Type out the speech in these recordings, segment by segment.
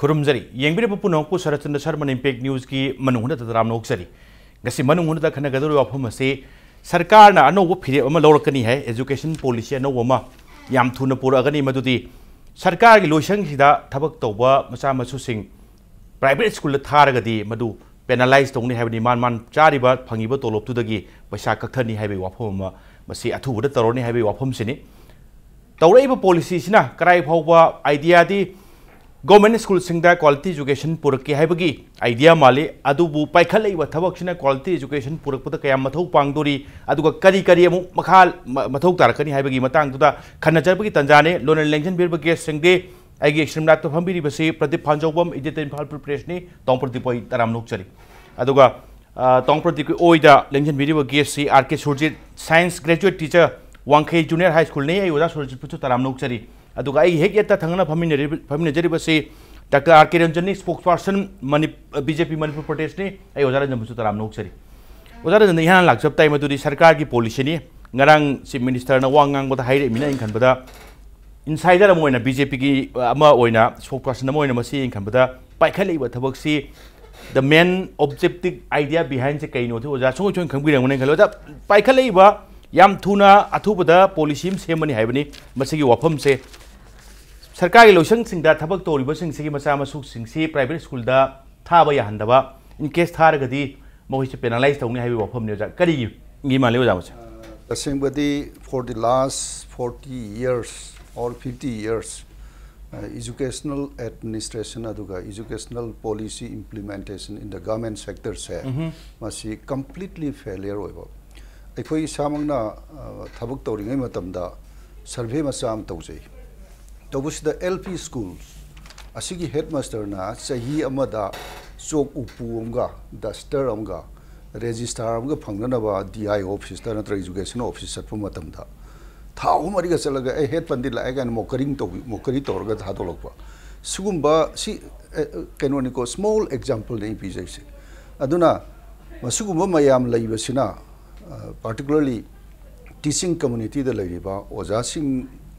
खुरुमजरी येंबिरब पुनोंपु Sharatchandra Sharma impact news की मनung hutna तराम नोक्सरी गसी मनung hutna खनगदर वाफम से सरकार ना अनोब फिरे अमा लौरकनी है एजुकेशन पॉलिसी अनोब अमा याम थुना पुरगनी मदुदी सरकार की लोइसंग सिदा थबक तौबा मचा मसुसिंग प्राइवेट स्कूल थारगदी मदु पेनलाइज तौनी हैबनी मान चारिबा फंगिबा तोलोपतुदगी पैसा कखनी हैबे वाफम मसी अथुबद तरोनी हैबे वाफम सिनी तौरैब पॉलिसी सिना कराई फाउबा आइडिया दी गवर्नमेंट स्कूल सिंगदा क्वालिटी एजुकेशन पुरके हैबगी आइडिया माले अदुबु पाइखलैबा थबकसिना क्वालिटी एजुकेशन पुरकपद कया मथौ पांगदोरी अदुगा करी करी अमु मखा मथौ तारकनी हैबगी मतंगदुदा खनजरबगी तंजाने लोनल लेंजन बिरब गेस्ट सिंगदे आइगे एक्सट्रीमनाथ फंबिरी बसे प्रदीप फांजौबम इडिट इम्फाल प्रेस ने तोंग प्रदीप ओई तराम नोकचरी अदुगा तोंग प्रदीप ओइदा लेंजन बिरब guest C R K Surjit science graduate teacher Wangkhei junior high school ने आई ओदा सुरजित पुचु तराम नोकचरी अदुगा आई हेक येता थंगना फमिनजरी बसे डॉक्टर आर के रंजन ने स्पोक्सपर्सन बीजेपी मणिपुर प्रदेश ने आई ओजा रंजन पुचु तराम नोकचरी ओजा रंजन यहाँ लाक्सब ताई मदुदी सरकार की पॉलिसी ने ngarang चीफ मिनिस्टर ना वांगांग बता हाइरे मिना इनखनबदा इनसाइडर अमोइना बीजेपी की अमा ओइना स्पोक्सपर्सन अमोइना मसी इनखनबदा पाइखलैबा थबकसी the main objective idea behind से कइनो थे ओजा सोंग सोंग खंबिरंगने खलोदा पाइखलैबा याम थुना अथुबदा पॉलिसी सेमनी हाइबनी मसिगी वाफम से सरकार की लोइसंग सिंगदा थबक तोरिबसिंग सिगी मचा मसुक सिंगसी प्राइवेट स्कूल दा थाबा याहंदबा इन केस थारगदी मोहिसे पेनलाइज तौनी हाइबे वाफम ने ओजा करी गी माले ओजा मसे तसेंबदी for the last 40 years or 50 years educational administration aduga educational policy implementation in the government sector se masi completely failure oibo अखोई सामंगना थबक तौरिंगै मतमदा सर्वे मचाम तौजै तौबुसिदा एलपी स्कूल्स असिगी हेडमास्टर ना सही अमदा चोक उपुमगा डस्टर अमगा रजिस्ट्रार अमगा फंगनबा डीआई ऑफिस ता नत्र एजुकेशन ऑफिस सत्पु मतमदा थाउ मरिगा चलगा ए हेड पंडित लाएगा मोकरी तौरगा थादोलकपा सुगुम्बा सी कैनोनिको small example ने पिजैसे अदुना मसुगुम्बा मयाम लैबसिना particularly teaching community da lairiba oja sing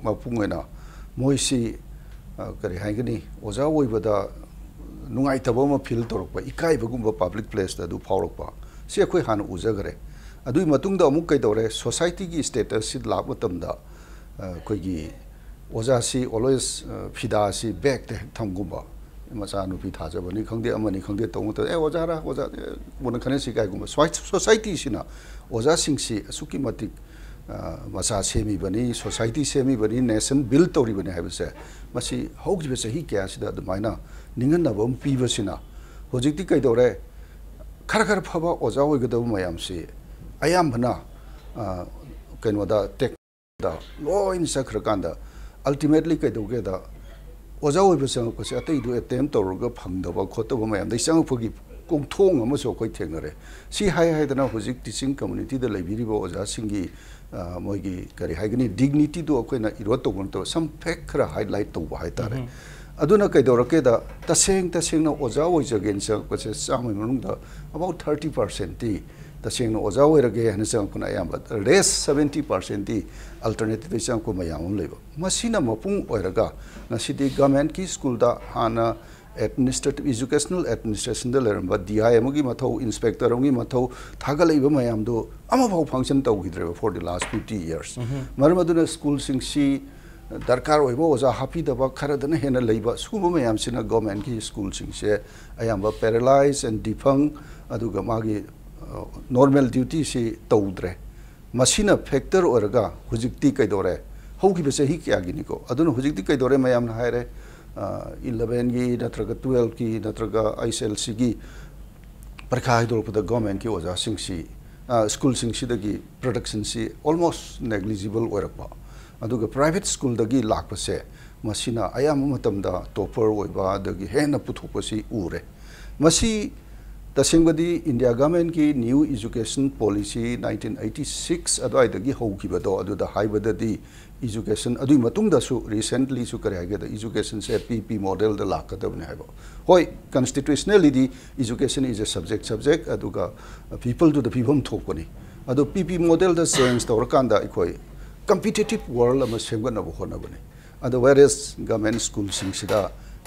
mapungena moisi kari haigani oja oibada nungai taba ma feel torokpa ikai bagumba public place da du phawrokpa se khoi han ujagare adui matung da amuk kai dore society gi status sit lab matamda koi gi oja si always phida si back te thamgumba macha nu pi thajabani khangde amani khangde tong to oja ra oja bona khane si kai gumba society sina ओजा सिंगसी असुकी मतिक मसा semi बनी society semi बनी nation build तौरी बनी है मसी हौगिबे सही क्या सिदा अदुमाइना निंगनबम पीबसिना होजिकती कइदोरे खर खर फबा ओजा ओइगदब मयामसी अयामबना कैनोदा टेक दा लोइन सखरकांदा अल्टीमेटली कइदोगेदा ओजा ओइबसंग कोसे अतैदु अटेम्प तौरगा फंगदबा खोतबा मयाम दै संग फगी कोंथोंग अमसो कोइ थेंगरे सी हाय हायदना हुजिक टीचिंग कम्युनिटी द लैबिरिबो ओजा सिंगी मोइगी करी हायगनी डिग्निटी दो अखोइना इरो तोबन तो सम फैक्ट खरा हाइलाइट तौबा हायतारे अदुना कइदोरकेदा तसेंग ना ओजा ओइजगेन स कोसे सामै मनुंगदा अबाउट 30% ती तसेंग ना ओजा ओइरगे हन संग कुना याम रेस 70% ती अल्टरनेटिव संग को मयाम लेबो मसिना मपुंग ओइरगा नसिदि गवर्नमेंट की स्कूल दा हाना administrative educational administration the learn but DI amogi mathau inspector amogi mathau thagalaiba mayam do amabau function tawgidre for the last 50 years marmaduna school singsi darkar oibo oja happy daba kharadana hena leiba suguma mayam sina government ki school singse ayamba paralyzed and defung aduga magi normal duty si tawdre masina factor oraga hujikti kaidore hogi bese hi kya gini ko aduna hujikti kaidore mayam na haire 11 की नत्रगा 12 की नत्रगा ISLC की परीक्षा हिदोरपदा government की ओजा सिंगसी school सिंगसी दगी production सी ऑलमोस्ट नेग्लिजिबल ओरपा अदुगा प्राइवेट स्कूल दगी लाकपसे मसिना अयाम मतमदा टॉपर ओइबा दगी हेना पुथोपसी उरे मसी तसेंगबदी इंडिया गवर्नमेंट की न्यू एजुकेशन पॉलिसी 1986 अदवाइदगी हौकिबदो अदुदा हाइबददी एजुकेशन अदुई मतुंगदासु रिसेंटली सु करे हाइगेदा एजुकेशन से पीपी मॉडल द लाकदबने हाइबो होय constitutionally the education is a subject अदुगा पीपल टू द पीपल थोकनी अदो पीपी मॉडल द चेंज तौरकांदा इखोय competitive world ama semgana bo hona bane otherwise government school sing sida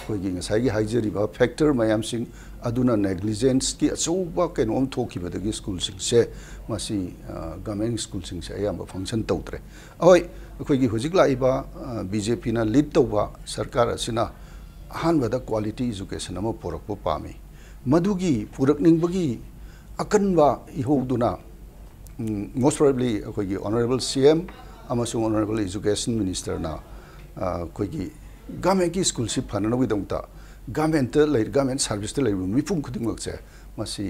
कोई ngसाई हाइजरीबा फैक्टर मयाम सिंग अदुना नेग्लिजेंस की अचौबा कैनोम थोखिबदगी स्कूल सिंग से मासी गवर्नमेंट स्कूल सिंग से अयाम फंक्शन तौद्रे ओय अखोगी हुजिक लाइबा बीजेपी ना लीड तौबा सरकार असिना अहानबदा क्वालिटी एजुकेशन अमा पोरकपो पामी मधुगी पुरकनिंगबगी अकनबा इहोदुना मोस्ट प्रोबेबली अखोगी ऑनरेबल सीएम अमसुंग ऑनरेबल एजुकेशन मिनिस्टर ना अखोगी गवर्नमेंट की स्कूल से फननविदंता गवर्नमेंट सर्विस मिपुम खुदिंगसे मसी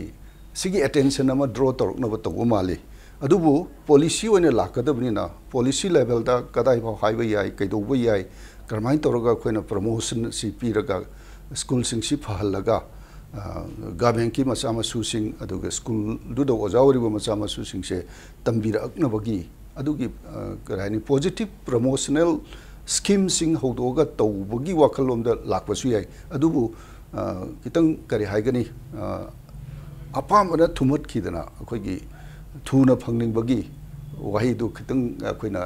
सिगी अटेंशन अमा ड्रॉ तौरनब तौब माली अदुबु पॉलिसी ओइने लाकदबनिना पॉलिसी लेवल दा कदाई फाव हाइब याय कैदौब याय करमाइन तौरगा अखोइना प्रमोशन सि पीरगा स्कूल सिंग सि फहलगा गवर्नमेंट की मचा मसुसिंग अदुगा स्कूल दुदो ओजावरिबो मचा मसुसिंग से तंबिरकनबगी अदुगी कराइनि पॉजिटिव प्रमोशनल स्कीम सिंग होदोगा तौबगी वाखलोमदा लाकबसु याय अदुबु कितंग करि हाइगनी अपामना थुमत खिदना अखोइगी थुना फंगनिंगबगी वाहिदु खितंग अखोइना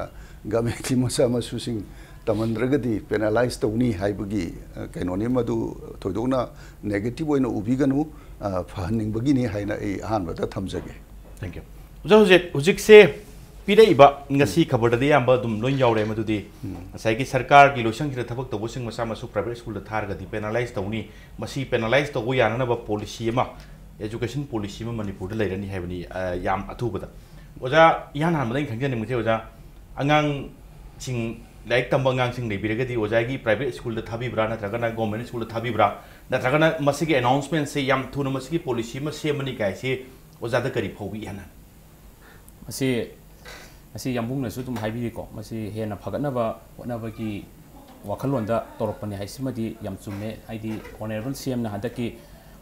गवर्नमेंट की मसा मसुसिंग तमंद्रगदी पेनलाइज तौनी हाइबगी कैनोनि मदु थोदोना नेगेटिव ओइना उबिगनु फहनिंगबगी नि हाइना ए हानबदा थमजगे थैंक यू हुजिक से पीरइबा ngasi खबरदि याम दुम लोइन यावरे मदुदि साइकी सरकार की लोइसंग की थबक तबोसिंग मसा मसु प्राइवेट स्कूल दा थारगदि पेनलाइज तौनी मसी पेनलाइज तौ याननब पॉलिसी अमा एजुकेशन पॉलिसी में मणिपुर लेरनी है याम अथुबदा ओजा यान हानबदि खंजन निमते ओजा अंगांग सिंग लाइक तंब अंगांग सिंग लेबिरगदि ओजा की प्राइवेट स्कूल दा थाबिब्रा नत्रगना गवर्नमेंट स्कूल दा थाबिब्रा नत्रगना मसी के अनाउंसमेंट से याम थुन मसी की पॉलिसी में सेमनी कायसे ओजा दा करी फौबि याना मसी असी यंबुंगनसु तुम हाइबिरिको मसी हेना फगनबा होनबगी वाखलोंदा तोरपने हाइसिमदि यम चुमे हाइदि ऑनरेबल सीएम ना हदकी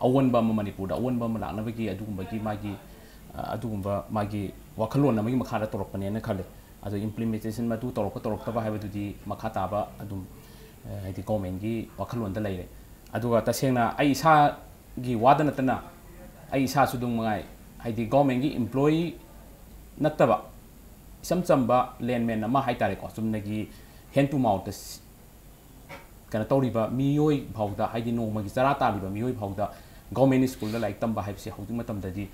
अवनबा मणिपुर अवनबा लानबगी अदुगुंबगी मागी वाखलोन अमगी मखादा तोरपने ने खले अदु इंप्लीमेंटेशन मदु तोरकतबा हाइबदुदि मखा ताबा अदुम हाइदि गवर्नमेंट की वाखलोंदा लेरे अदुगा तसेंगना आई सा गी वादनतना आई सा सुदुंग मंगाई हाइदि गवर्नमेंट की एम्प्लॉई नत्तबा सम चंबा लैंडमैन अमा हाइतारेको चुमनगी हैंड टू माउथ कना तौरिबा मियोय भावदा हाइदि नोमगी चरा तालिबा मियोय भावदा गवर्नमेंट स्कूल दा लाइक तंबा हाइबसे हौदि मतमददि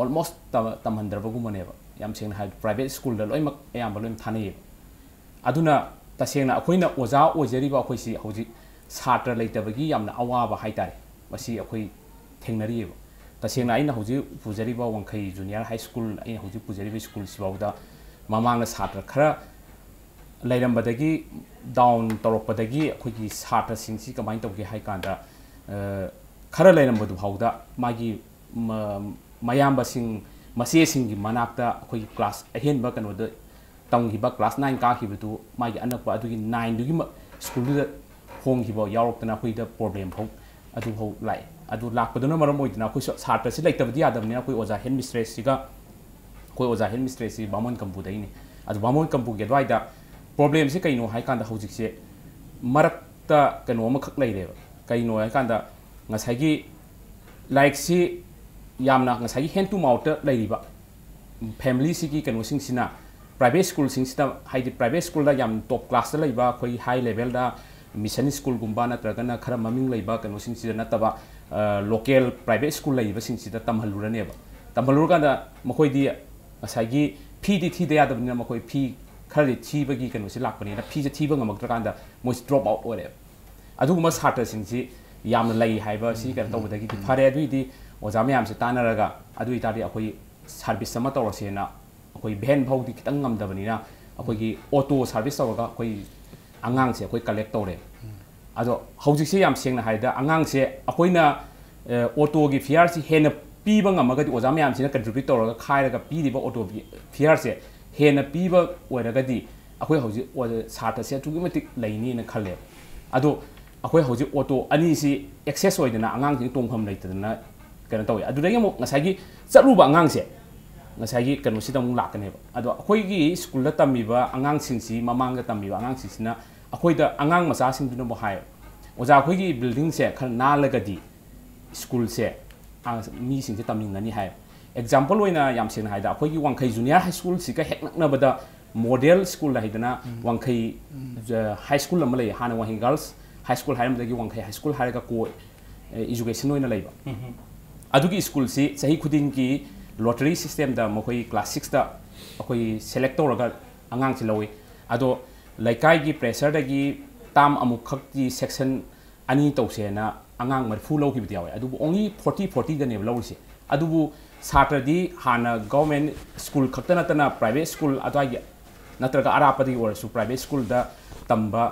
ऑलमोस्ट तमहंदरबगुमनेबा याम सेंगना हाइ प्राइवेट स्कूल दा लोइमक अयाम लोइम थानेय अदुना तसेंगना अखोइना ओजा ओजरिबा अखोइसि हौजि छात्र लेतबगी यामना अवाबा हाइतारे मसी अखोइ थेंगनरियेबा तसेंगना आइना हौजि पुजरिबा वांखै जूनियर हाई स्कूल आइना हौजि पुजरिबा स्कूल सिबावदा ममांग छात्र खरा लेरंबदगी डाउन तौरपदगी अखोइगी छात्र सिंगसी कमाइन तौगे हाइ कांदा खरा लेरंबदु भावदा मागी मयाम सिंग मसे सिंगी मनाक्ता अखोइगी क्लास अहेनबा कनोद तंगिबा क्लास 9 काखिबदु मागी अनकपा अदुगी 9 दुगी स्कूल दुदा होंगिबा यावरक्तना अखोइदा प्रॉब्लम भौ अदु भौ लाइ अदु लाकपदुना मरम ओइदना अखोइ छात्र सि लेतबदि यादबने अखोइ ओजा हेड मिस्ट्रेस सिगा कोई ओजा हेड मिस्ट्रेस बामोन कंपू दईने अदु बामोन कंपू के द्वाइदा प्रॉब्लम से कइनो हाइ कांदा हौजिक से मरक्ता कनो अमा खक लैरेबा कइनो हाइ कांदा ngसाइगी लाइक सि यामना ngसाइगी हैंड टू माउथ लैरिबा फैमिली सिगी कनो सिंगसिना प्राइवेट स्कूल सिंगसिदा हाइदि प्राइवेट स्कूल दा याम टॉप क्लास दा लैबा कोई हाई लेवल दा मिशन स्कूल गुंबा नत्रगना खरा ममिंग लैबा कनो सिंगसिदा नतबा लोकल प्राइवेट स्कूल लैबा सिंगसिदा तमहलुरनेबा तमहलुरकांदा मखोइदि ngसाइगी फी थी यादबनिना मखोइ फी खरदि थीबगी कनोसे लाकपनिना फी से थीबा ngमक्त्रकांदा मोइस ड्रॉप आउट ओरे अदुगुमा छात्र सिंगसि यामना लೈ हाइबा सि कन तौबदगी फारे अदुइदि ओजा मयाम से तानरगा अदुइ तादि अखोइ सर्विस अमा तौरसेना अखोइ भेन भौदि खितंग ngमदबनिना अखोइगी ऑटो सर्विस तौरगा अखोइ अंगांग से अखोइ कलेक्ट तौरे अदो हौजिक से याम सेंगना हाइदा अंगांग से अखोइना ऑटो की फेयर सि हेन पीबा ngमगदि ओजा मयाम सिना कंट्रीब्यूट तौरगा खाइरगा पीदिबा ऑटो फेयर से हेन पीबा ओइरगदि अखोइ हौजि छात्र से तुगिमति लैनी न खले अदो अखोइ हौजि ऑटो अनि सि एक्सेस ओइदना अंगांग सिं तोंगफम लैतदना कन तौय अदुदगी मो ngसाइगी चलुबा अंगांग से ngसाइगी कनो सिदा मु लाकनेबा अदो अखोइगी स्कूल दा तमिबा अंगांग सिंगसि ममांग दा तमिबा अंगांग सिंगसिना अखोइदा अंगांग मसा सिंगदुना बो हाय ओजा अखोइगी बिल्डिंग से खर नालगदि स्कूल से मी सिंगसे तमिंगनी हाय एग्जांपल ओइना याम सेना हायदा अखोइगी वांखै जूनियर हाई स्कूल सिका हेकनकनबदा मॉडल स्कूल हाइदना वांखै हाई स्कूल अमले हाना वाहि girls high school haram Wangkhei high school haraga ko education oina leiba adugi school si sahi khuding ki lottery system da mokoi class 6 da akoi select toraga angang chi lawi ado laikai gi pressure da gi tam amuk khak ki section ani tawse na angang marfu lo ki bidiyawe adu only 40 da ne lawsi adu Saturday hana government school khakta natana private school adai natraga arapadi or su private school da tamba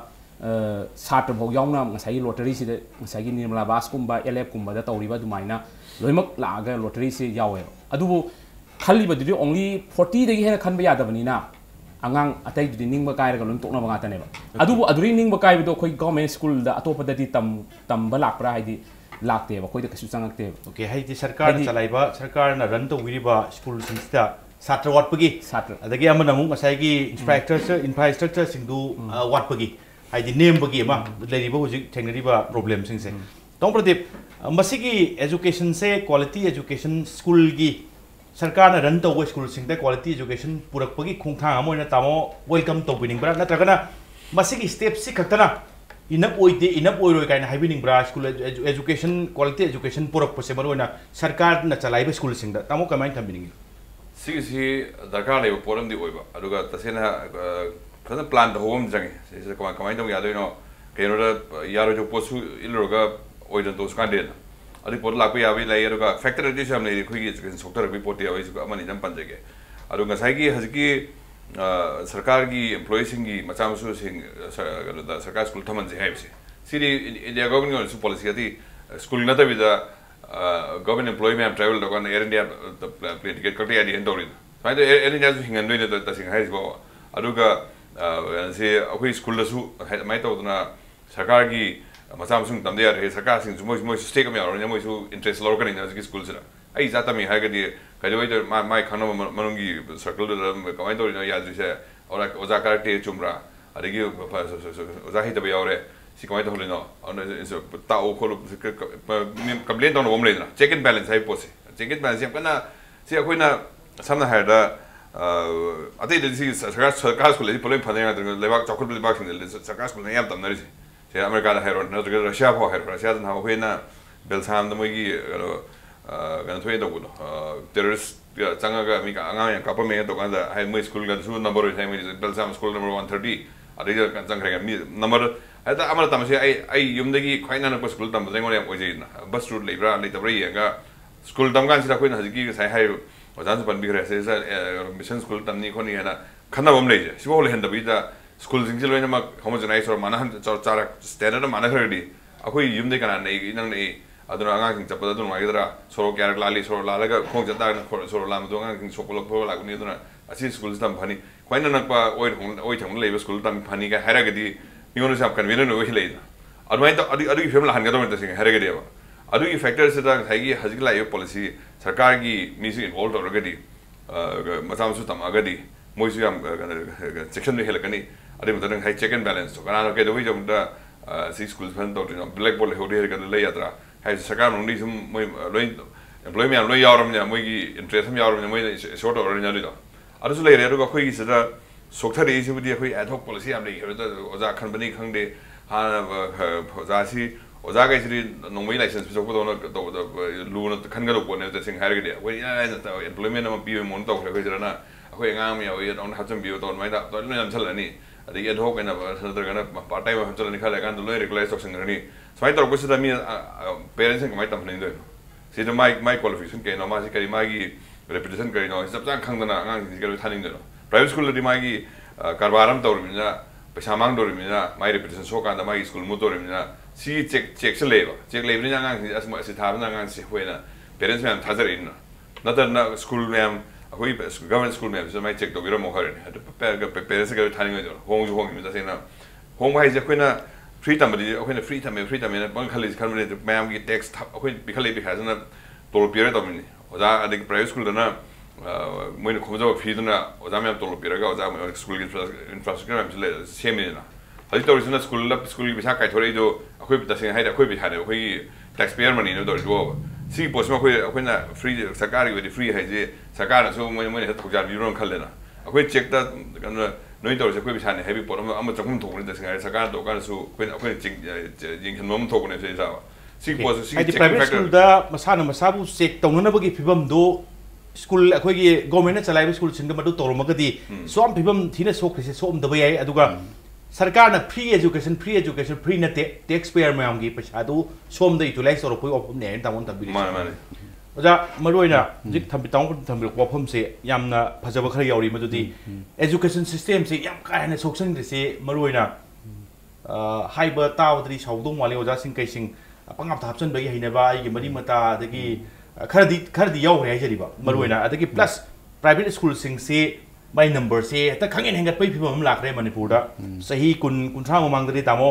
Satra bhog yauna ngasai lottery si ngasai gi nirmala bas kumba elef kumba da tawriba dumaina loimak laga lottery si yawe adu khali badudi only 40 dagi hena khanba yadabani na angang atai dudi ningba kai ga lon tokna banga tane ba adu aduri ningba kai do khoi government school da atopa da di tam balak pra haidi lakte ba khoi da kasu changakte okay haidi sarkar na chalaiba sarkar na run to wiriba school sinsta satra watpagi satra adagi amana mung ngasai gi infrastructure singdu watpagi haidi name bagi ma leriba hujik thengnariba problem singse tong Pradip masigi education se quality education school gi sarkar na run to school singda quality education purakpagi khongthang amoina tamo welcome to bining bra natragana masigi step si khaktana enough oiroi kaina haibining bra school education quality education purak pose maroina sarkar na chalaiba school singda tamo kamai thambining sigi darkar leba poram di oiba aduga tasena fana plan da home jangi se kamai dong yado no keno da yaro jo posu ilroga oidan to skandena adi pot lakpa yawi lai aduga factor di sam nei khoi gi sector bi pot yawi su amani jam panjage aduga sai gi haziki sarkar gi employee singi macham su sing da sarkar school thaman je haibse siri india government su policy adi school na ta vida government employee man travel da kan air india plane ticket kati adi endorin sai da air india su hingan doi da sing hais go aduga se akoi school da su mai to na sarkar gi masam sung tamde ya re sarkar sing moi stake me aron moi su interest lor kan ina school sira ai zata mi ha ga di ka joi to mai khano manungi circle da kamai to ya dri se ora oza karate chumra adigi oza hi da yaure si kamai to holino on so ta o kholu complaint don wom le na check and balance hai pose check and balance kana si akoi na samna ha da ate de si sarkar school le problem phane na lebak chokol lebak sing le sarkar school na yam tam na ri se america da hero na de russia ho hero russia da ho na belsam da mogi gan thoi da gulo terrorist changa ga mi ka anga ya kapa me to kan da hai mo school ga su number hai mi belsam school number 130 adi ga kan chang ga mi number ada amara tam se ai yum da gi khaina na school tam da ngore oi je na bus route le bra le da bra ga school tam gan sira khoina hagi sai hai ojan su ban bi re se mission school tam ni khoni na khana bom le je si bo le hen da bi da school jing jil na ma homogenized or mana han chara standard mana khari akoi yum de kana nei nang nei aduna angang sing chapda dun magidra soro kyarak lali soro lalaga khong jata soro lam do angang sing sokolo pho laguni aduna asi school tam phani kwaina nakpa oi thang leba school tam phani ga hara gadi mingon sap kan velen oi leida admai to adu family han ga do ta sing hara gadi ba adu ki factors ta thagi hajikla yo policy sarkar gi misi involved or gadi masam su tam agadi moisu yam section hel kani adu mutang hai check and balance to kana ke do wi jom da si schools phan to blackboard ho de ga le yatra hai sarkar nong ni sum moi loi employee man loi yaram nya moi gi interest am yaram nya moi short or nya do adu su le re do khoi gi sa sokthar e si budi khoi ad hoc policy am le da oja khan bani khang de ha oja si oja ga si nongmai license so ko do lu na khan ga lo ko ne da sing har ga de wei na employment am bi mon to khoi ga na khoi ngam ya oi on ha cham bi to mai da to nam chal ani adi ad hoc na sa da ga na part time ha chal ni khala kan do le regularize to sing ni so I thought was that me parents and my company do. See the my qualification ke no ma si kari magi reputation kari no sab jang khang dana ngang si kari thaning do. Private school di magi karbaram tor mina pesamang dor mina my reputation so kan da magi school mu tor mina si check se leba check leba ni ngang asma si thab na ngang si hoina parents me thajar in na da na school me hoi government school me so my check do biro mo hare parents kari thaning do hong ju hong mi da se na hong mai je koina free time badi okay na free time na bang khali khan mane mam gi text okay bi khali bi khazna tol pire to mini oja adik private school na moine khojo fee na oja mam tol pire ga oja school gi infrastructure am sele same na hali to risna school gi bisa kai thore do okay bi ta sing hai da okay bi hane okay taxpayer money no do do si pos ma okay na free sarkar gi free hai je sarkar so moine thokjar bi ron khal na okay check da noi tawse koi bisane heavy por am chakum thong ne singa sarkar to kan su koi koi jing khan mom thok ne se sa si pos si check private school da masana masabu check tawna bagi phibam do school akhoi gi government na chalai school sing da madu toromagadi som phibam thina sok se som da bai aduga सरकार ना free education free ना tax payer ma'am की पैसा तो सोम they utilize और कोई ऑफम ने तामोन तबिली माने माने ओजा मरोइना जिक थम्पि थम्बि ऑफम से यामना फजब खर यावरी मदुदी एजुकेशन सिस्टम से याम कायना सोक्सन से मरोइना हाइब तावदरी साउदों वाले ओजा सिंग कैसिंग पंगाप थापसन बई हैनबा आइगे मरी मता दगी खरदी यावरे हाइजरिबा मरोइना अदगी प्लस प्राइवेट स्कूल सिंग से by number से त खंगेन हेंगत पै फिबम लाखरे मणिपुर दा सही कुंठा ममांगदि तामो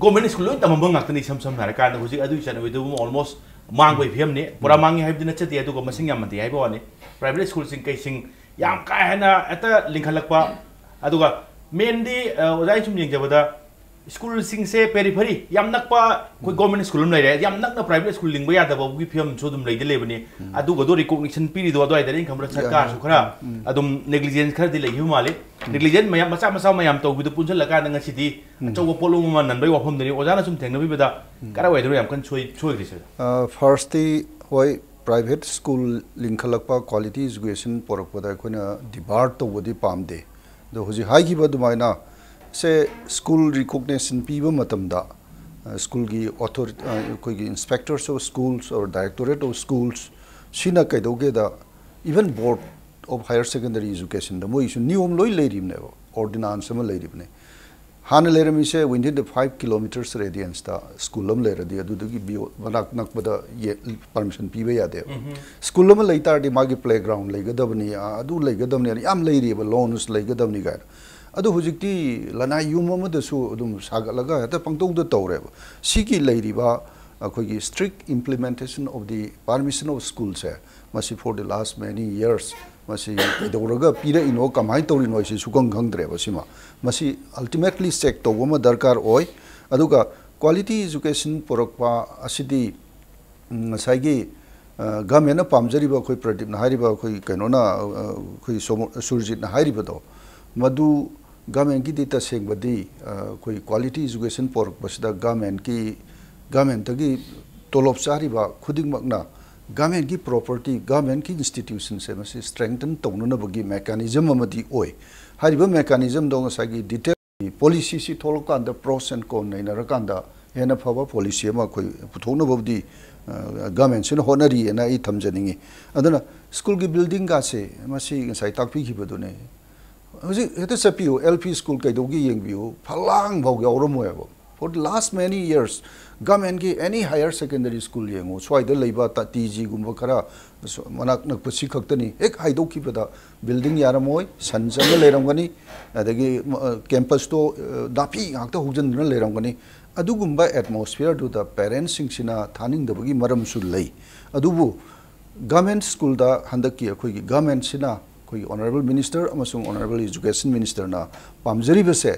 गवर्नमेंट स्कूल लोइ तमम ngakni sam sam hara kan huji adu chan with almost mang bai phim ne pura mangi haib din chati adu go masing yam mati haibo ne private school sing kai sing yam ka hana ata lingkhalakpa adu ga mainly ojai chum jeng jabada school sing se periphery yam nakpa koi government school lai re yam nakna private school ling ba ya da ba gi phim so dum lai de lebani adu go do recognition piri do adu ai da ring khamra sarkar su khara adum negligence khar di lai hu male negligence mayam macha mayam to gi du punjal la ka nga si di chaw polo ma nan bai wa phom de ojana sum theng na bi ba da kara wai do yam kan choi ri se first the hoi private school ling khalakpa quality education porak pada koina debate to bodi pamde do huji hai gi ba dumaina से school recognition पीब मतमदा school की authority कोई inspectors of schools और directorate of schools सिना कैदोगेदा even board of higher secondary education द मोइसु नियम लोइ लेरिबने ऑर्डिनेंस अम लेरिबने हान लेरमी से विदिन द 5 किलोमीटर्स रेडियंस दा स्कूल अम लेरदी अदुदगी बियो मनाक नकबदा ये परमिशन पीबे यादे स्कूल अम लेतारदी मागी प्लेग्राउंड लेगदबनी अदु लेगदबनी याम लेरिबा लोन्स लेगदबनी गार अदु हुजिक्ति लनाई युम अमदसु अदुम सागलगा हता पंगतोंग द तौरेब सिकी लेरिबा अखोगी strict implementation of the permission of schools है मसी for the last many years मसी दौरगा पीरे इनो कमाई तौरी नोइसे सुगंग गंगद्रेब सिमा मसी अल्टीमेटली चेक तौबमा दरकार ओय अदुगा क्वालिटी एजुकेशन पोरकपा असिदी साइगी गवर्नमेंट पामजरिबा कोई प्रदीप ना हारिबा कोई कैनोना कोई सुरजित ना हारिबदो मधु गवर्नमेंट की दिता सेंगबदी कोई क्वालिटी एजुकेशन पोरक बसदा गवर्नमेंट की तोलोब चारिबा खुदिंगमकना गवर्नमेंट की प्रॉपर्टी गवर्नमेंट की इंस्टीट्यूशन से मसे स्ट्रेंथन तौननबगी मेकानिज्म अमदी ओय हारिबा मेकानिज्म दो सागी डिटेल पॉलिसी सी थोलकांद प्रोस एंड कोन नैनरकांदा हेना फबा पॉलिसी अमा कोई पुथोनबदी गवर्नमेंट से होनरी एना ई थमजनिंगी अदना स्कूल की बिल्डिंग का से मसी साइ ताकपी खिबदुने हजी हेते सपियो एलपी स्कूल कैदोगी येंगबियो फलांग भाव यावरमोयबो for the last many years government की एनी हायर सेकेंडरी स्कूल येंगो स्वाइद लेबा टीजी गुम्बा खरा मनाक नक पसी खक्तनी एक हाइदोखिबदा बिल्डिंग यारमोय सनजंग लेरमगनी अदगी कैंपस तो दापी ngakta hujandna लेरमगनी अदुगुम्बा एटमॉस्फियर टू द पेरेंट्स सिंगसिना थानिंग दबगी मरमसु लई अदुबु गवर्नमेंट स्कूल दा हंदकी अखोगी गवर्नमेंट सिना कोई ऑनरेबल मिनिस्टर अमसुंग ऑनरेबल एजुकेशन मिनिस्टर ना पामजरी बसे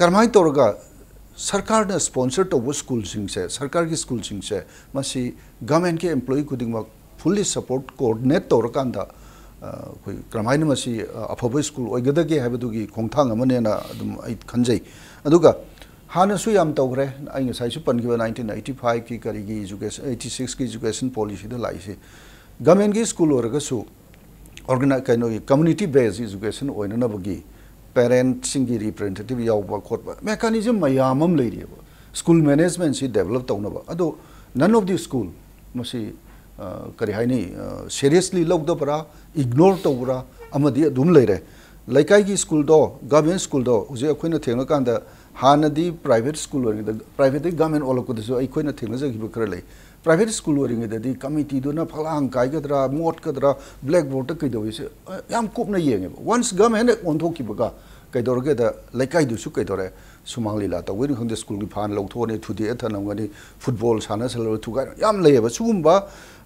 करमाई तोरगा सरकार ने स्पॉन्सर तो स्कूल सिंग से सरकार की स्कूल सिंग से मसी गवर्नमेंट के एम्प्लॉई खुदिंग फुल्ली सपोर्ट कोऑर्डिनेट तोरकांदा कोई करमाई ने मसी अफब स्कूल ओइगदगे हाबदुगी खोंथांग अमनेना अदुम आई खंजै अदुगा हानसु याम तौग्रे आई साइसु पनगिबा 1985 की करीगी एजुकेशन 86 की एजुकेशन पॉलिसी द लाइसे गवर्नमेंट की स्कूल ओरगसु ऑर्गेनाइज कैनो कम्युनिटी बेस्ड एजुकेशन ओइननबगी पेरेंट सिंगी रिप्रेजेंटेटिव यावबा खोटबा मेकानिज्म मयामम लेरिबा स्कूल मैनेजमेंट से डेवलप तौनबा अदो नन ऑफ द स्कूल मसी करी हाइनी सीरियसली लौदबरा इग्नोर तौबरा अमदी अदुम लेरे लैकाई की स्कूल दो गवर्नमेंट स्कूल दो उजे अखोइना थेंगना कांदा हानदी प्राइवेट स्कूल ओरिंग प्राइवेट गवर्नमेंट ओलकोदसु अखोइना थेंगजगिबा खरा लै प्राइवेट स्कूल ओरिंगददी कमिटी दुना फलांग काइगदरा मोटकदरा ब्लैक बोर्ड कैदोइसे याम कुपना येंगे वंस गवर्नमेंट ओनथोकिबगा कैदोरगे द लैकाई दुसु कैदोरे सुमांग लीला तौगिन खंदे स्कूल की फान लौथोने थुदे अथनमगनी फुटबॉल साना सलर थुगा याम लेबा सुगुम्बा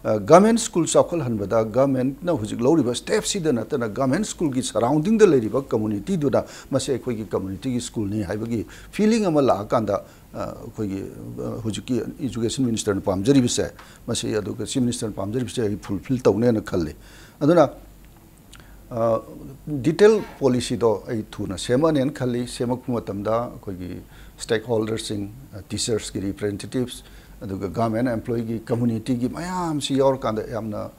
गवर्नमेंट स्कूल चाखल हनबदा गवर्नमेंट ना हुजिक लौरिबा स्टेप सिदा नतना गवर्नमेंट स्कूल की सराउंडिंग द लेरिबा कम्युनिटी दुदा मसे अखोई की कम्युनिटी की स्कूल नि हाइबगी फीलिंग अमा ला कांदा अखोई हुजिकी एजुकेशन मिनिस्टर न पामजरिबसे मसे अदुगा चीफ मिनिस्टर न पामजरिबसे फुलफिल तौने न खल्ले अदुना detail policy do ai thuna seman en khali semak matamda koi stakeholders in teachers ki representatives aduga government employee ki community ki mayam si yor kanda yamna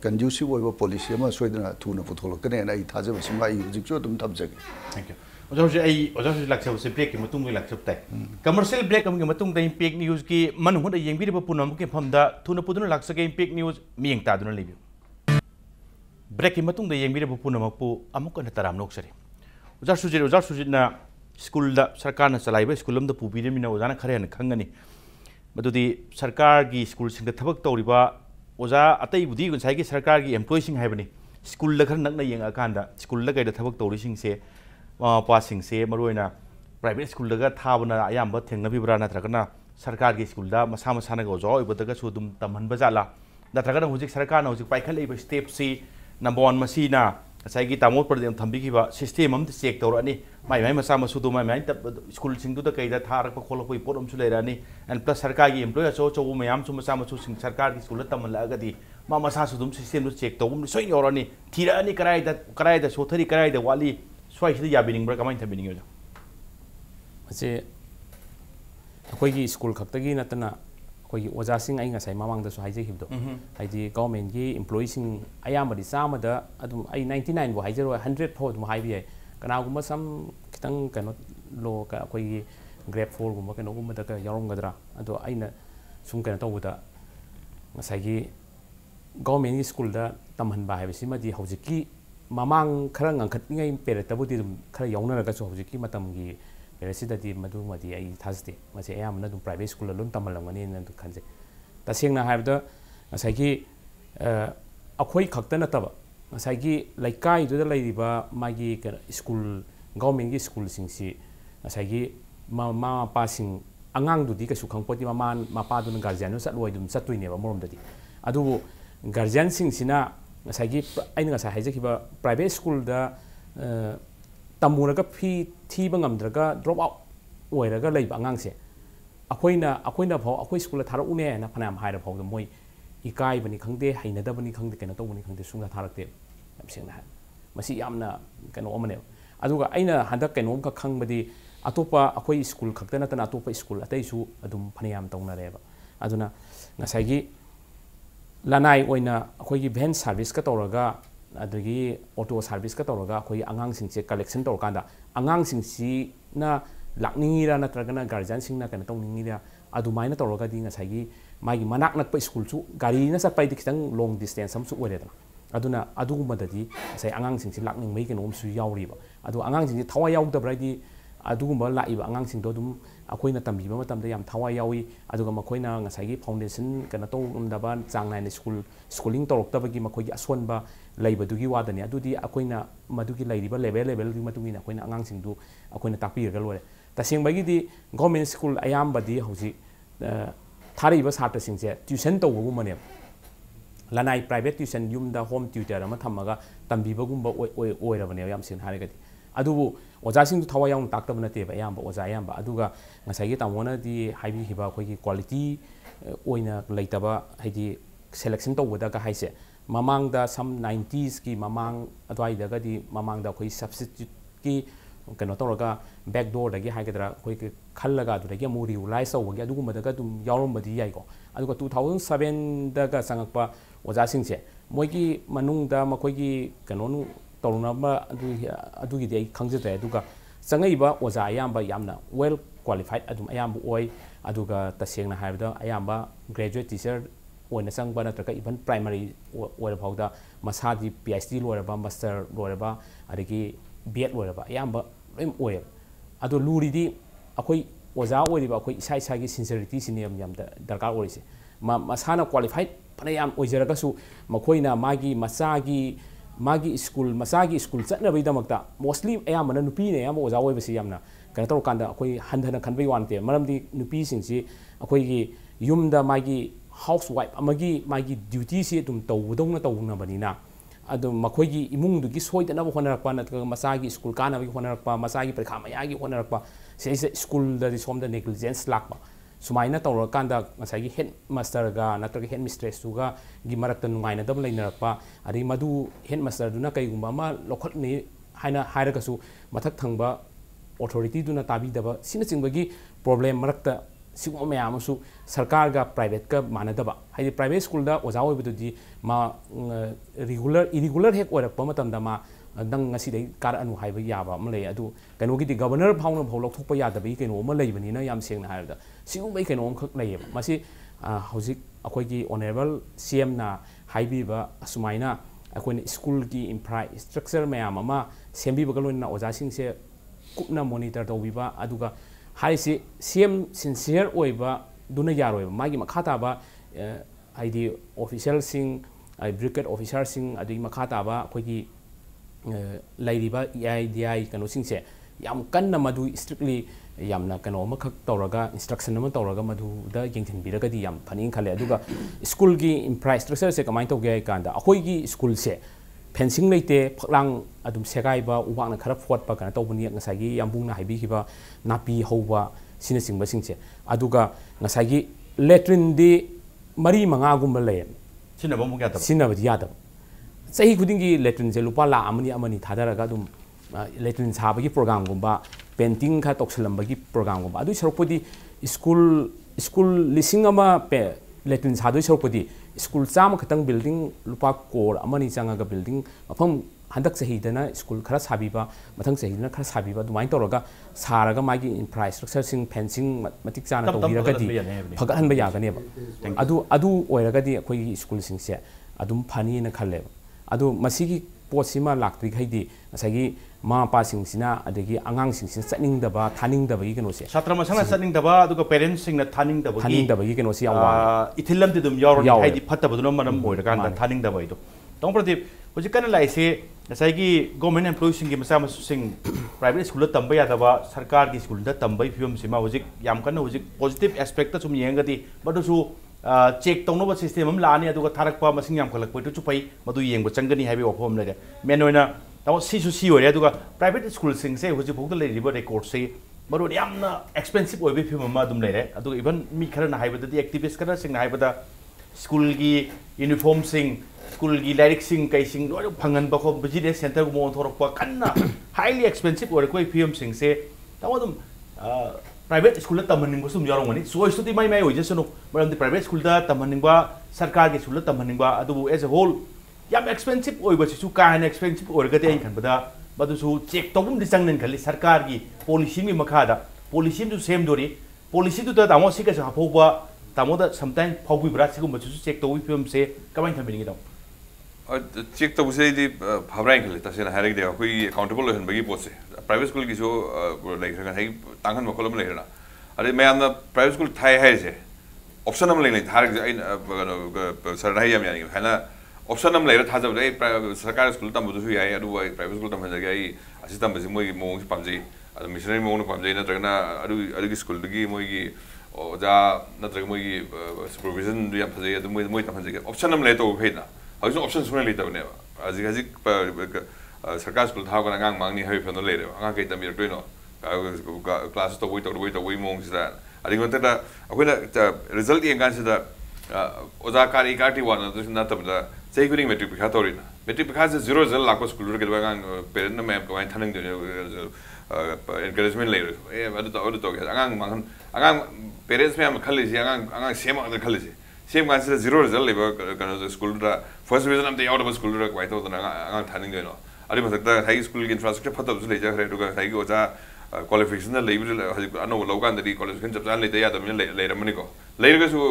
conducive oiba policy ma soidana thuna putholokane na ai thaje basima ai hujik chu dum tabjage. Thank you. Oja laksa se break ki matung mi laksa tai commercial break am ki matung da impact news ki Manung Hutna yengbi ba punam ki phamda thuna puduna laksa ke impact news mieng ta duna lebi break ki matung da yengbi ba punam pu amuk na taram nok sari Oja Surjit na school da sarkar na chalai ba school am da pubi de mina oja na khare na khangani madudi sarkar gi school sing da thabak tawri ba oja atai budi gun sai ki sarkar gi employee sing haibani school la khar nak na yeng akanda school la ga da thabak tawri sing se passing से मरोइना private school दगा थाबना अयाम थेंगनबिब्रा नत्रगना सरकार की school दा मसा मसाना गो जो इबदगा सु दुम तमहनबा जाला नत्रगना हुजिक सरकार ना हुजिक पाइखलेब स्टेप सी नंबर 1 मसीना साइगी तामोद प्रदेम थंबिखिबा सिस्टम हम चेक तौरनी माइ माइ मसा मसु दु माइ स्कूल सिंग दु कइदा थारक खोलप पोट हमसु लेरानी एंड प्लस सरकार की एम्प्लॉय चो चो मयाम सु मसा मसु सिंग सरकार की स्कूल तमलगदी मा मसा सु दुम सिस्टम दु चेक तौम सोइ योरनी थीरानी कराइदा सोथरी कराइदा वाली स्वाई से याबिनिंग ब्रा कमाइन थबिनिंग हो असे अखोई स्कूल खक्तगी नतना अखोई ओजा सिंग आई ngasai mamang da so haije hibdo haiji government gi employee sing ayamadi samada adum ai 99 bo haije 100 fo dum haibi ai kana gumba sam kitang kano lo ka akhoi grade 4 gumba kano gumba da ka yarom gadra ado aina sum kana tawuda ngasai gi government gi school da tamhan ba haibisi madi hojiki mamang khara ngangkhat ngai pere tabudi dum khara yauna raga so hojiki matam gi resida di madu madi ai thasde mase ayam na dum private school lon tamalamani na du khanje tasengna haibda ngasai gi akhoi khakta na taba ngasai gi laikai du da lairiba magi school government gi school sing si ngasai gi mama passing angang du di ka su khangpoti mama mapa du guardian no satloi dum satui ne ba morom dadi adu guardian sing sina ngasai aina ngasai haijakiba private school da tamuraga fi thiba ngamdraga drop out oiraga leiba angangse akoina phau akoi school thara une na phanam haira phau moi ikai bani khangde hainada bani khangde kena to bani khangde sunga tharakte yamsengna ha masi yamna keno omane aduga aina handak kenom ka khangbadi atopa akoi school khakta na tana atopa school atai su adum phaniyam tongna reba aduna ngasai gi lanai oina akhoi gi van service ka tawraga adagi auto service ka tawraga akhoi angang sing che collection tawr kanda angang sing si na lakningira natragana guardian sing na kana tongningira adumaina tawraga di ngasai gi magi manak nak pa school chu gari na sa pai dikitang long distance sam su oreda aduna aduguma dadi sai angang sing si lakning mai kenom su yauriba adu angang sing thawai yaudabra di aduguma laiba angang sing do dum akoina tambiba matamda yam thawai yawi aduga makoina ngasai gi foundation kana to umdaba changnai ne schooling toroktabagi makogi asonba leibadugi wadani adudi akoina madugi leiriba level gi matungina akoina angang sing du akoina takpirga lore tasengbagi di government school ayambadi hoji thariba sarta singje tuition tawgu mane lanai private tuition yumda home tutor ama thamaga tambiba gumba oirabane yam sin harigadi adubu oja sing thawai yang taktabna te ba yamba oja yamba aduga ngasai gi tamona di haibi hiba khogi quality oina leitaba haidi selection tawda ga haise mamang da some 90s ki mamang adwai daga di mamang da khoi substitute ki kano tawraga backdoor dagi haigadra khoi khallaga du dagi mu realize awgi aduguma daga dum yawrom badi yai ko aduga 2007 daga sangakpa oja singse moigi manung da makoi gi kano nu tawrunaba adugi di khangjate aduga sangaiba oja ayamba yamna well qualified adum ayamba oi aduga tasengna haibda ayamba graduate teacher oina sangba natraka even primary oira phauda masadi phd loiraba master loiraba adagi bed loiraba ayamba loim oi adu luridi akoi oja oiriba akoi isai isai gi sincerity siniyam yamda darkar orise masana qualified panayam oijaraga su makoina magi school chatna bai damakta mostly ayamana nupi ne ayam oja oibasi yamna kana tor kanda akoi handana khanbai wante maramdi nupi singsi akoi gi yumda magi housewife magi duty si tum tawdongna tawna banina adu makoi gi imung du gi soidana bo honarakpa natka masagi school kana bi honarakpa masagi parikha mayagi honarakpa se school da somda negligence lakpa सुमाइना तौरकांदा ngसाई head master गा नत्रग head mistress Tuga गी मरक्ता नुंगाइना दब लेनरपा अदि मदु head master दुना कईगुंबा मा लोखटनि हाइना हाइरगसु मथक थंगबा ऑथोरिटी दुना ताबी दबा सिना चिंबगी प्रॉब्लम मरक्ता सिगो मयामसु सरकार गा प्राइवेट का मानदबा हाइदि प्राइवेट स्कूल दा ओजा ओइबदुदि मा रेगुलर इरेगुलर हेक ओरकपा मतमदा मा दंग ngasi dai kar anu haiba yaba am lei adu kaino gi di governor phawna bhaw lok thokpa yadabi kaino ma lei bani na yam seng na haida sigu bai kaino khak lei masi hojik akoi gi honorable cm na haibi ba sumaina akoi school gi infrastructure mayam ama sembi ba galon na oja sing se kupna monitor tobi ba aduga haisi cm sincere oiba duna yaroi magi makhata ba id official sing brigade officer sing adi makhata ba akoi gi लाइरिबा EIDI कनो सिंसे याम कन्ना मधु strictly यामना कनो मखक तौरगा instruction नम तौरगा मधु दा यंगथिन बिरगदी याम फनिंग खले अदुगा school की infrastructure से कमाइन तौगे कांदा अखोई की स्कूल से फेंसिंग लेते फकलांग अदुम सेगाइबा उबांगना खरा फोटपा कना तौबनी ngसागी यामबुंगना हाइबिखिबा नापी हौबा सिना सिंगबा सिंसे अदुगा ngसागी लेट्रिन दि मरी मंगा गुम्बा ले सिनाबा मु यादब सिनाबदी यादब सही खुदिंगी लेट्रिन से लुपा ला अमनी थादरगा दुम लेट्रिन साबगी प्रोग्राम गुम्बा पेंटिंग खा तोक्सलंबगी प्रोग्राम गुम्बा अदु सरपदी स्कूल लिसिंग अमा पे लेट्रिन सादु सरपदी स्कूल चाम खतंग बिल्डिंग लुपा कोर अमनी चंगागा बिल्डिंग मफम हंदक सहीदना स्कूल खरा साबीबा मथंग सहीदना खरा साबीबा दुमाइन तौरगा सारगा मागी इंफ्रास्ट्रक्चर सिंग फेंसिंग मतिक चाना तौबिरगदी फगहनबा यागनेबा अदु ओइरगदी अखोई स्कूल सिंगसे अदुम फानी न खल्ले अदु मसीगी पोसिमा लाक्ट्री खैदी ngसागी मा पासिंगसिना अदगी आंगांसिंगसिना चनिंगदबा थानिंगदबगी कनोसे छात्र मसंग चनिंगदबा अदुगा पेरेंट्स सिंगना थानिंगदबगी कनोसे यावा इथिलम दिदुम यारो हाइदि फत्तबदुनो मनम ओइरकान थानिंगदबा इदो तों प्रदीप हुजि कन लाइसे ngसागी गवर्नमेंट एम्प्लॉई सिंग मसा मसुसिंग प्राइवेट स्कूल तंबा यादबा सरकार की स्कूल दा तंबई फियम सिमा हुजि याम कन हुजि पॉजिटिव एस्पेक्ट ता सुम येंगदी बदुसु चेक तौनब सिस्टम हम लाने अदुगा थारकपा मसिंग याम खलकपै तो पई मदु येंग चंगनी हाइबे ऑफम लेरे मेन ओइना ताव सिसु सी ओरे अदुगा प्राइवेट स्कूल सिंग से हुजि भोग लेरिबो रेकॉर्ड से मरु यामना एक्सपेंसिव ओइबे फिम मा दुम लेरे अदुगा इवन मी खरना हाइबदि एक्टिविस्ट खरना सिंग हाइबदा स्कूल की यूनिफॉर्म सिंग स्कूल की लाइरिक सिंग कै सिंग लो फंगन बखो बिजनेस सेंटर को मोन थोरकपा कन्ना हाईली एक्सपेंसिव ओरे कोइ फिम सिंग से ताव दुम प्राइवेट स्कूल तमनिंग सुम यारोंगनी चॉइस तो माई माई होइजसनु मरम प्राइवेट स्कूल तमनिंगबा सरकार की स्कूल तमनिंगबा अदु एज अ होल याम एक्सपेंसिव ओइबसिसु काहन एक्सपेंसिव ओरगदे आई खनबदा बदुसु चेक तौबुम दि चंगनन खली सरकार की पॉलिसी मी मखादा पॉलिसी दु सेम दोरी पॉलिसी दु तामो सिका सा हफौबा तामो दा समटाइम फौबिब्रा सिगुमबसु चेक तौबि फिल्म से कमाइन थबिनिंग दम चेक तौबसे दि फाब्राइन खले तसेना हाइरग दे अखोई अकाउंटेबल होहनबगी पोसे प्राइवेट स्कूल की जो लेखरगा है तांगन मखलम लेखरना अरे मैं आमना प्राइवेट स्कूल थाई है से ऑप्शन हम लेने थारग सर है याम यानी है ना ऑप्शन हम लेर थाजब रे सरकारी स्कूल तम बुदु याय अदु प्राइवेट स्कूल तम हजगे आई असि तम बसि मोई मोंग पामजे अदु मिशनरी मोंग पामजे नत्रगना अदु स्कूल दगी मोई ओजा नत्रग मोई सुपरविजन याम फजे अदु मोई तम हजगे ऑप्शन हम ले तो भेना हजु ऑप्शन सुने ले तबने अजि हजि सरकार school थागना ngang mangni hai phano leire anga kai tamir toino class to wait mong sida adingon ta akoina result yengan sida oza kari kati wana na tabda sei guring metric pikha torina metric pikha se 0 result lakko school ke ngang parent na map kawain thanang de encouragement leire adu to angang parents me am khali si angang same other khali si same gan sida 0 result leba kana school da first division am the out of school da kwai to na angang thaning de no अरे मतलब high school की infrastructure फतब से ले जा रहे हैं high को जा क्वालिफिकेशन ले भी अनो लोकान दरी क्वालिफिकेशन जब जान लेते या तब ले रमनी को ले रहे सो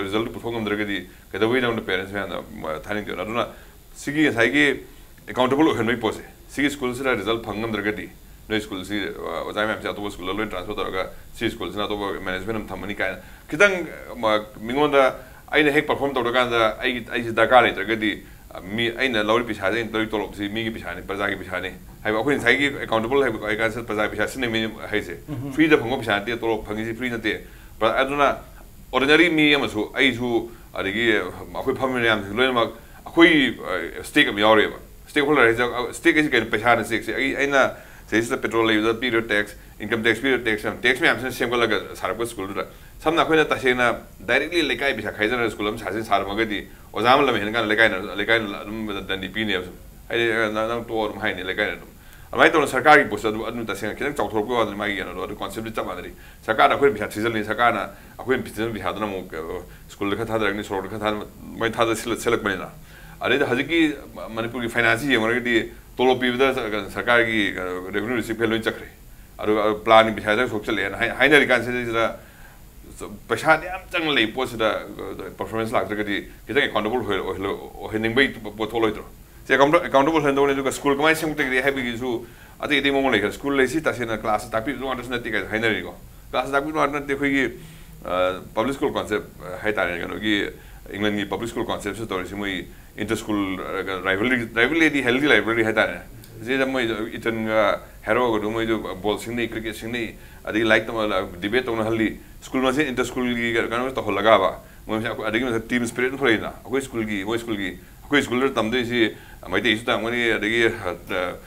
रिजल्ट परफॉर्म अंदर के दी कहते हुए ना उन पेरेंट्स में थानिंग दियो ना सिगी हाई की अकाउंटेबल होने में पोसे सिगी स्कूल से रिजल्ट फंग अंदर के दी नो स्कूल से वजाय में तो स्कूल लो ट्रांसफर करोगा सी स्कूल से ना तो मैनेजमेंट हम थमनी का कितन मिंगोंदा आइने हेक परफॉर्म तो रखा अंदर आई दरकार है तरह के दी मी आइना लौरी पिछादे लौरी तोलोप से मी की पिछाने प्रजा की पिछाने हाई अखोइन साइगी अकाउंटेबल है आई का प्रजा पिछा सिने मी है से फ्री द फंगो पिछाते तोलोप फंगी से फ्री नते पर अदुना ऑर्डिनरी मी अमसु आइसु अदगी अखोइ फमिली याम लोइनमक अखोइ स्टेक अम यावरेबा स्टेक होल्डर है स्टेक इस के पिछाने से आइना Say petrol period tax, income tax period tax, tax me absent same like a Sarako school. Some Nakuna Tashina directly like I be a Kaiser school, has Saramagati, or Zamal like than the Pinias. I don't know to Heine like I might on Sakari post admitting can talk to my or concept of Tamari. Sakana could be had season in Sakana, a queen pigeon we had no school Katana or might have a select manner. I read Haziki Manipur finance already told people Sakari revenue recipient in Chakri. I planning behind us actually, and Heine considers the Pashadiam generally posted the performance like getting accountable or heading way to Potolo. Accountable handle to school, my something heavy issue. I think the moment like school lazy in a class, that people don't understand the Henry. Class that we don't the public school concept, Haitan, England public school concepts, stories, inter-school rivalry, the healthy library Haitan. Eaton hero, ball singing, cricket singing, I think like them debate on Hali, school was inter-school, the Holagava. I think the team spirit for Ina, a school school tamde my days down when the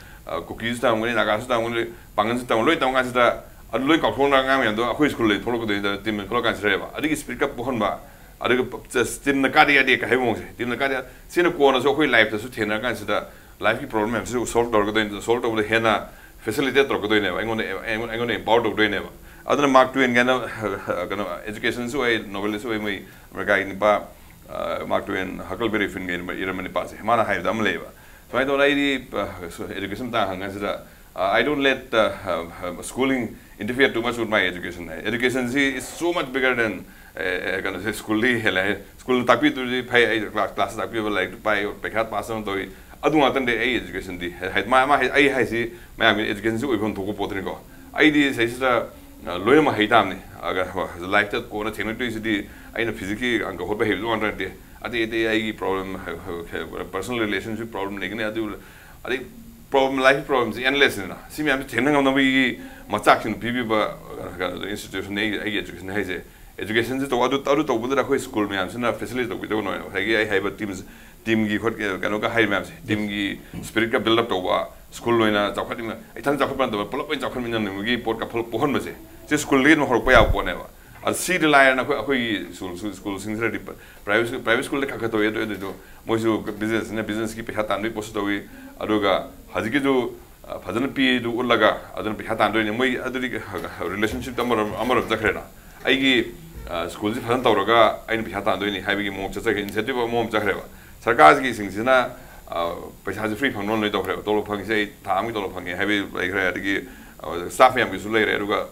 cookies down when Nagas down when the Pangans down, Lloyd down as the look of Honda and a school late follow the team and Clockans River. I think it's pick up Honba. I think just Tim the Cadia de Cahemos, Tim the Cadia, seen a corner so life to sustain against the life problems, so salt or the salt of the henna facilitate or going never. I'm going to import of doing never. Other than Mark Twain, education so I novelist way me regarding Mark Twain, Huckleberry Fingan, but Irmani Pass, Mana Hive, Damleva. So I don't education I don't let schooling interfere too much with my education. Education is so much bigger than school. School tapi to pay class people like to pay or pay pass on to it. I don't attend the education. I see my education so even to go potringo. I says lawyer my hitamni. The life that corner technically I know physically and go behave one day. I think I problem personal relationship problem. I think problem life problems endless. See me, I'm telling on the way much action people institution education. Education is to other school mams and facilities we don't know. I have a team Ganoka high mams, team spirit build up to school in a Zapatima. I turn up on the pull-up in Zapamin and we port couple of Pohonmase. Just school lead or pay out whenever. I'll see the line of school sincerity, private school like Kakato, Mosu business and a business keep Hatan repository, Aduga, Hazikidu, Pazanapi, do Ulaga, Adan Hatan doing a way, relationship number of Zakrena. I give schools if Hantauraga, I be Hatan doing having more incentive of Mom Zakreva. Sarkazi sings in a has a free from non little Dolopang say, Tami Dolopang, heavy like staff members later.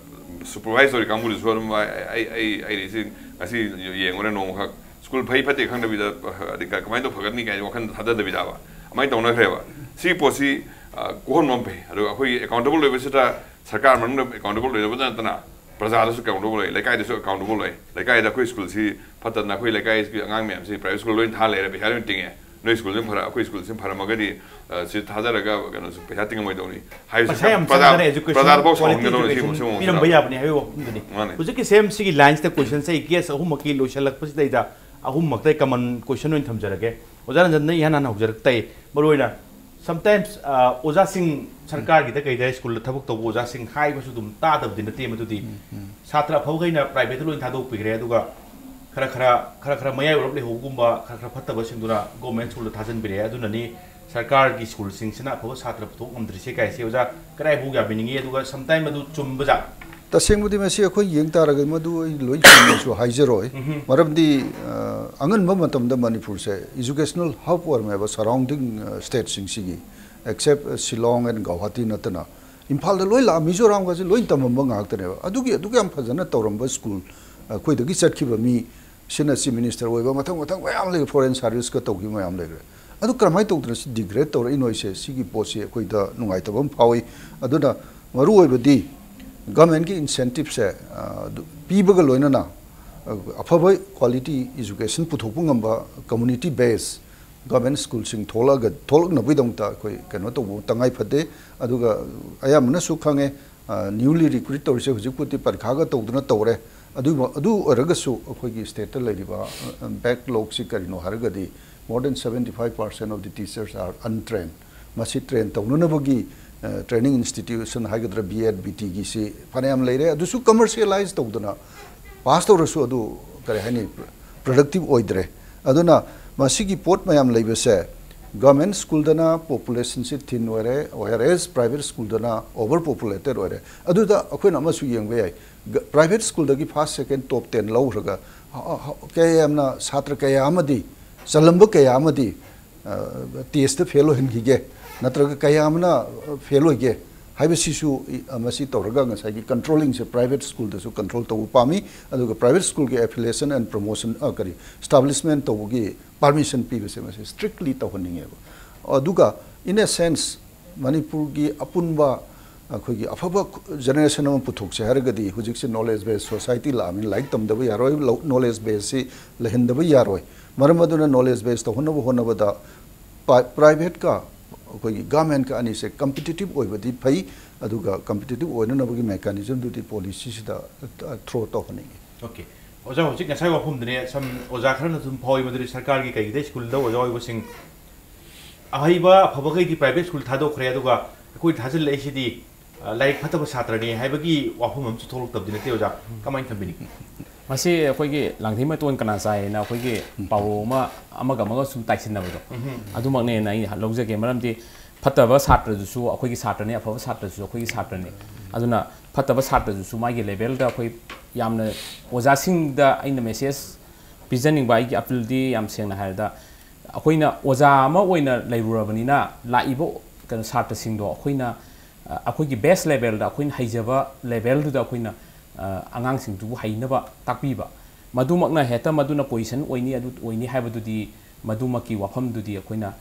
Supervisory Kamu is one of my I see young or no school paper take under with the command of Haganik and Wakan Hada the Vidava. I might don't know. See Posi, Kohompe, accountable to visitor, Sakar, accountable to the Vantana, Prazadas accountable, like I is accountable, like I the school, see Patanaki, like I is young see private school in Hale, be having thing. No school in schools in Paramagadi, sit Hazaraga, Pating my donny. Education, same city lines the question say, yes, a humaki, Luchalak Pusida, a humak common question in Tamjarake, Ozan Yana Observe, Baruina. Sometimes Ozasing Sarkar, the school, the Tabuk of Ozasing high was to start of the team to the Satra Pogina, private in Tadu Pigreduga. Kara Maya Robli Hugumba, Kakapata Vasindura, government school doesn't be there. Dunani, Sarkar school sings in a post Satrap on the Sika, Sioza, Karabuga, Beninga, sometime do Chumbaza. The same with the Messia, young Taragamadu, Louis Hizeroi, one of the Angan momentum the Manipur say, educational hub or surrounding states in Sigi, except Shillong and Gauhati Natana. Imphal the Loila, Mizoram was a lointam among Actaneva. Adugam Pazana Toramba school, quite a gizat kiba me. Sinasi Minister, we were Matang foreign service got to give my later. I look at my doctors degrade or innoise, Sigi Posi, quite a Nungaitabum Paui, Aduna, Maru Badi, government incentives, Pibagaloina, a quality education, Putupungamba, community based government schools in Tolaga, Tolna Vidonta, cannot Tangai Pade, Aduga, I am Nasukange, newly recruited or you put the Parkaga to Tore. Adu Ragasu, Okogi State Ladiva, backlog Sikarino Haragadi, more than 75% of the teachers are untrained. Masi trained, Taunabagi, training institution haigadra B.Ed B.T gi si phanayam leire adusu commercialize tawduna pass tawrasu adu kare hani productive oidre aduna masigi port mayam leibase government school dana population si thin ore whereas private school dana overpopulated ore aduda akoina amasu yengbe ai private school dagi first second top 10 lawraga kayam na chhatra kaya amadi salamba kaya amadi test fail hingige natraga kaya amna fail hoige haiba sisu amasi tawraga ngasai controlling se private school da su control taw pami aduga private school ge affiliation and promotion kari establishment tawgi permission pibase mase strictly tawhaninge aduga in a sense Manipur gi apunba akhoi afaba generation am puthok se haragadi hujik se knowledge based society la min like tam da yaroi knowledge based se lehin da yaroi maramaduna knowledge based to honaba da private ka akhoi government ka ani se competitive oibadi phai aduga competitive oinanabagi mechanism du policy sida throw to honingi okay oja hojik ngasai wafum dine sam oja kharna tum phoi madri sarkar gi kai de school da oja oibo sing ahaiba phabagai di private school thado khre aduga koi thajil lai sidi like phataba satra ni haibagi wafum am chu tholok tabdine te oja kamai thambini masi akoigi langthima ton kana sai na akoigi pawma amaga su taisinabado adumakne na lojage maramdi phataba satra su akoigi satra ne afaba satra su akoigi satra ne aduna phataba satra su magi level da akoi yamna oja sing da aina message presenting by appeal di yam seng na haida akoina oja ma oina lairurabani na laibo kan satra sing do akoina akoigi best level da akoina haijaba level du da akoina angang sing du hainaba takpiba madumakna heta maduna position oini adu oini haibadudi madumaki wafam dudi akoina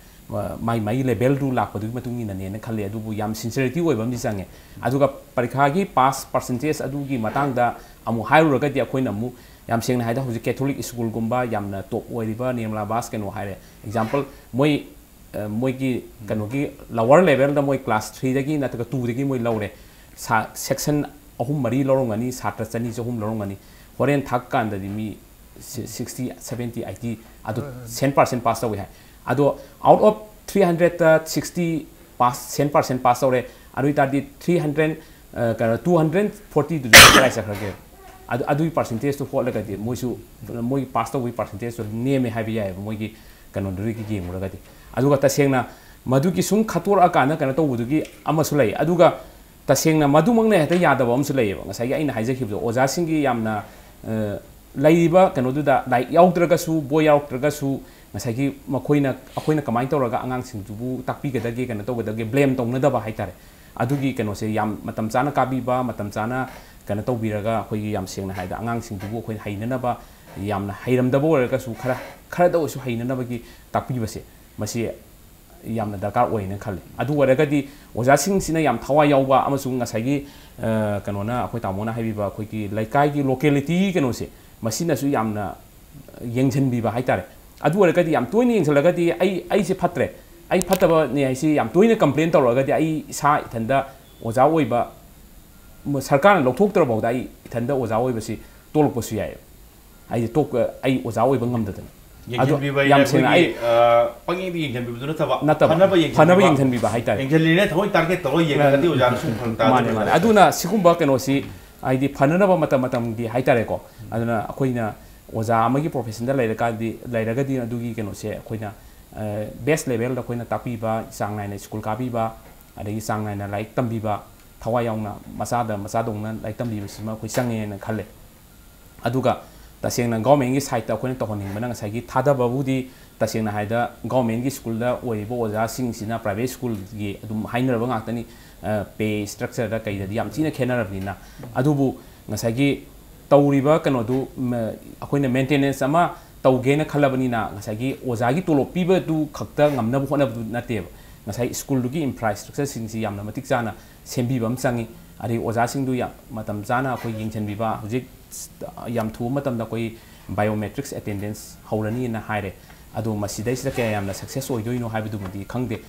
mai level du lakpadu matungi na ne khalle adubu yam sincerity oibam di sange aduga parikha gi pass percentage adugi matangda amu hairuraga di akoina mu yam sengna haida huji catholic school gumba yamna top oiriba nemla bas keno haire example moi gi kano gi lower level da moi class 3 dagi nataka 2 dagi moi lawre section ahum mari lorongani satra chani johum lorongani horen thak kan da mi 60 70 80 adu 10% pass away hai adu out of 360 pass 10% pass away adu ta di 300 kana 240 du price akhage adu percentage to hol lagadi moisu moi pass away percentage to neme hai bi ai moi gi kana duri gi game lagadi adu ga ta sengna madu gi sung khator akana kana to budu gi amasu lai adu ga tasengna madumakna heta yadaba amsu leyeba ngasai aina haijakibdo oja singi yamna laiba kanodu da lai yaudраga su boy yaudраga su ngasai gi makoina akoina kamai tawraga angang singdubu takpi gadage kana tawgadage blame tawnadaba haitare adugi kano se yam matam chana kabiba matam chana kana tawbiraga akoi yam sengna haida angang singdubu akoi hainanaba yamna hairamdaba oraga su khara da su hainanaba gi takpiba se masi yamna darkar oina khalle adu waragadi oja sing sina yam thawa yawba amasung ngasai gi kanona akoi tamona haibiba akoi gi laikai gi locality kano se masina su yamna yengchen biba haitare adu waragadi yam toini yengchalagadi ai se phatre ai phataba ne ai se yam toina complain tawragadi ai sa ithanda oja oiba sarkar lokthok tarabawda ai ithanda oja oiba si tolokpa su yai ai tok ai oja oiba ngamdadana adu yam sena ai pangi di yengchen bibu nataba phanaba yengchen biba haitare yengchen lene thoi target tawai yengadi oja sum phangta mane aduna sigumba keno si ai di phananaba matam di haitare ko aduna akoina oja amagi profession da lairagadi adugi keno se akoina best level da akoina tapiba sangnaina school kabiba adagi sangnaina like tambiba thawa yauna masadongna like tambiba sima akoi sange na khalle aduga tasengna government gi site akoina tohoning bana ngasai gi thada babudi tasengna haida government gi school da oibo oja sing sina private school gi adum hainaraba ngaktani pay structure da kai da yam china khenarabnina adubu ngasai gi tawriba kano du akoina maintenance ama tawgena khalabani na ngasai gi oja gi tolo piba du khakta ngamna bu khona bu nateba ngasai school du gi infrastructure sing si yamna matik chana sembibam changi ari oja sing du ya matam chana akoi yengchen biba hujik yam thu matam da koi biometrics attendance haurani na haire adu masidai sida kaya yamna success oidoino haibidu mudi khangde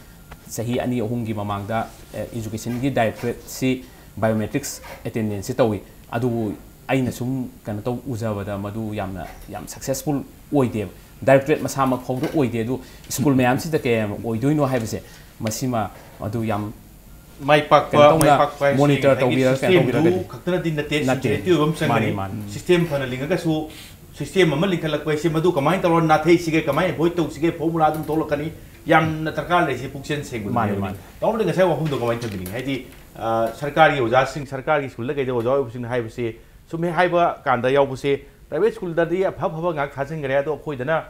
sahi ani ahumgi mamangda education gi directorate si biometrics attendance tawi adu aina sum kana to uzabada madu yam successful oide directorate masama khawdu oide du school mayam sida kaya oidoino haibise masima adu yam monitor tawbira khakna din na te tu bam sang system phana linga ka su system ama linka lakwa se madu kamai tawon na thei sige kamai boy to sige formula dum tolakani yam na tarkar le si puksen seng man tawon linga sai wa hum do kamai tawbiri haidi sarkari oja sing sarkari school la kai do oja sing hai bse sum hai ba kan da yaw bse private school da di phab phab ngak thasing gre do khoi dana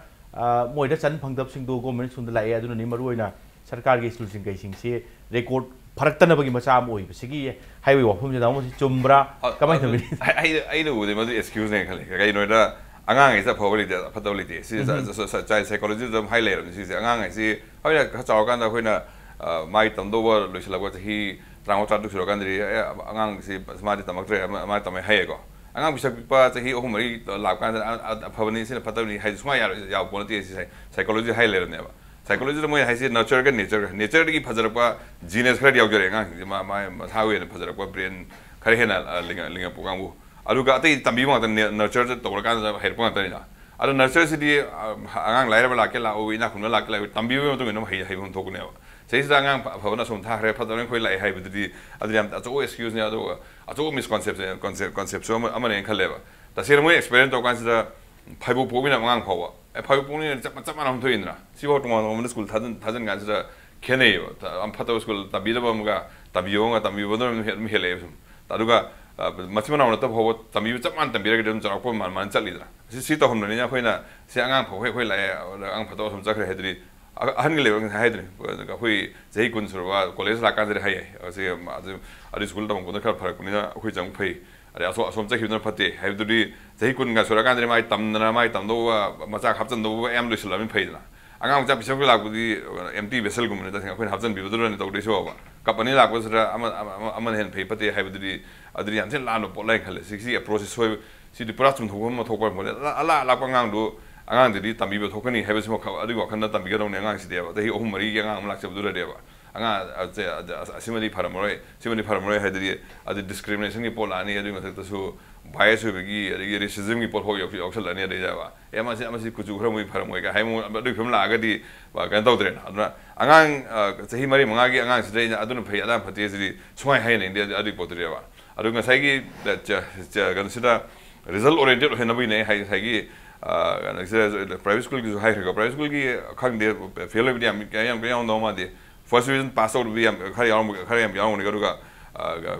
moi da chan phangdap sing do government sun da lai aduna ni maruina sarkari school sing kai sing se record farakta na bagi macha am oi bsigi highway wafum je dawo chumbra kamai tawbiri ai do de madu excuse ne khale kai no da angang isa probability fatability si chai psychology dum high level si angang si hoya ka chaw kan da khoina mai tam do wa loisla ko hi trang ta du suro kan ri angang si smart tamak tre mai tamai hai ko angang bisa pa hi o mari lab kan phabani si fatability hai sma ya bon ti si psychology high level ne ba psychology mo hai si nurture ka nature ki phajara pa genius khra yaw jare angang ma thawe ne phajara pa brain khare hena linga pukang bu aduga ate tambi ma nurture to kan herpon ta ina adu nurture si angang laira bala ke la o ina khun la ke la tambi mo to no hai bon thok ne sei sa angang bhavana som tha re phadan khoi lai hai bidi adriam acho excuse ne adu acho misconception concept so amane khale ba ta ser mo experience to kan sa phaibu po bina angang phawa phaibu po ni chama nam thoi indra si bo to mo school thadan kan sa khene am phato school tabi da bam ga tabi yo do me hele aduga machima na ta bhaw tambi chaman tambi ra gedum chak po man chali dra si to hom ne nya khoina si angang phoi khoi lai ang phato som chak re hedri ahan le wang hai dre ka khoi jei kun surwa college la kan dre hai ase adi school ta mo ko khar pharak ni na khoi jang phai ari aso som chak hidna phate hai dri jei kun ga sura kan dre mai tam do macha khapchan do em lo sulamin phai na angang cha bisam la ku di empty vessel gum ne ta khoi hapchan bi do ne to de so ba kapani la ko sura aman hen phai pate hai dri adri yan chen la no polai khale si process hoi si di prachum thogom ma thokpa mo ala pa ngang do angang di tambi be thokani hebe smo kha adi wa khanna tambi ga dong ne angang si de ba hi ohum mari ga angang lak se du de ba anga asimali pharamore ha di adi discrimination ki pol ani adi ma ta su bias ho gi adi racism ki pol ho yok sal ani de ja ba ema si kuju khra moi pharamoi ga hai mo adi phim la ga di ba kan taw dre na angang chahi mari manga gi angang si de adun phai adam phati si chwai hai ne adi pot de ba adu nga sai gi gan sida result oriented ho na bi ne hai sai gi private school ki hai ga private school ki khang de fail bi am ga no ma de first division pass out bi am khari yaw ni ga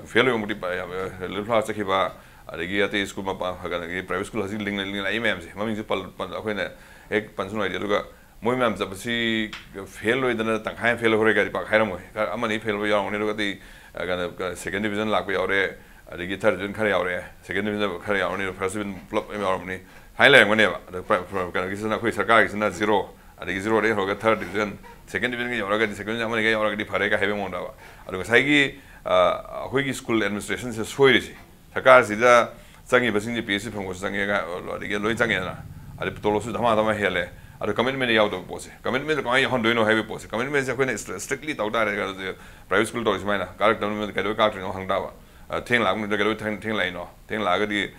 fail mo di le phla cha ki ba agi ate school ma pa ga gi private school hasi ling lai mem se mami pal khoi na ek pansun ai de ga moi mem jab si fail ho idana tang khai fail ho re ga pa khai ra mo amani fail bi yaw ni ga ti ga second division lak bi yaw re agi third division khari yaw re second division khari yaw ni first division flop em yaw ni highlight ngone ba ga gi sana khoi sarkar gi sana zero agi zero re ho ga third division second division gi yaw ga second division amani ga yaw ga di phare ga hebe mo da ba adu sai gi khoi gi school administration se soi ri sarkar si da changi basing ji pc phang ko changi ga agi loi changi na adi tolo su dhama hele adu commitment yaw do pose commitment ko ai hon do no hebe pose commitment se khoi strictly taw da ga private school to ismaina correct commitment ga do ka trin hang da ba thing lag ni ga do thing lai no thing lag ga di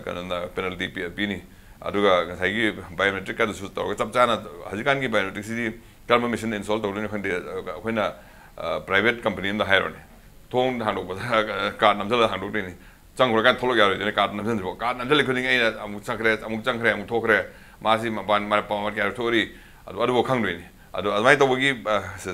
kana penalty pini aduga sai gi biometric ka su to chap chana hajikan gi biometric si kalma mission install to ne khande khoina private company da hire ne thong hang do ba card nam jala hang do ni chang ro kan tholo ga ne card nam jala card nam jala khuni ai amuk chakre amuk thokre ma si ma ban ma pa ma ga thori adu bo khang do ni adu amai to gi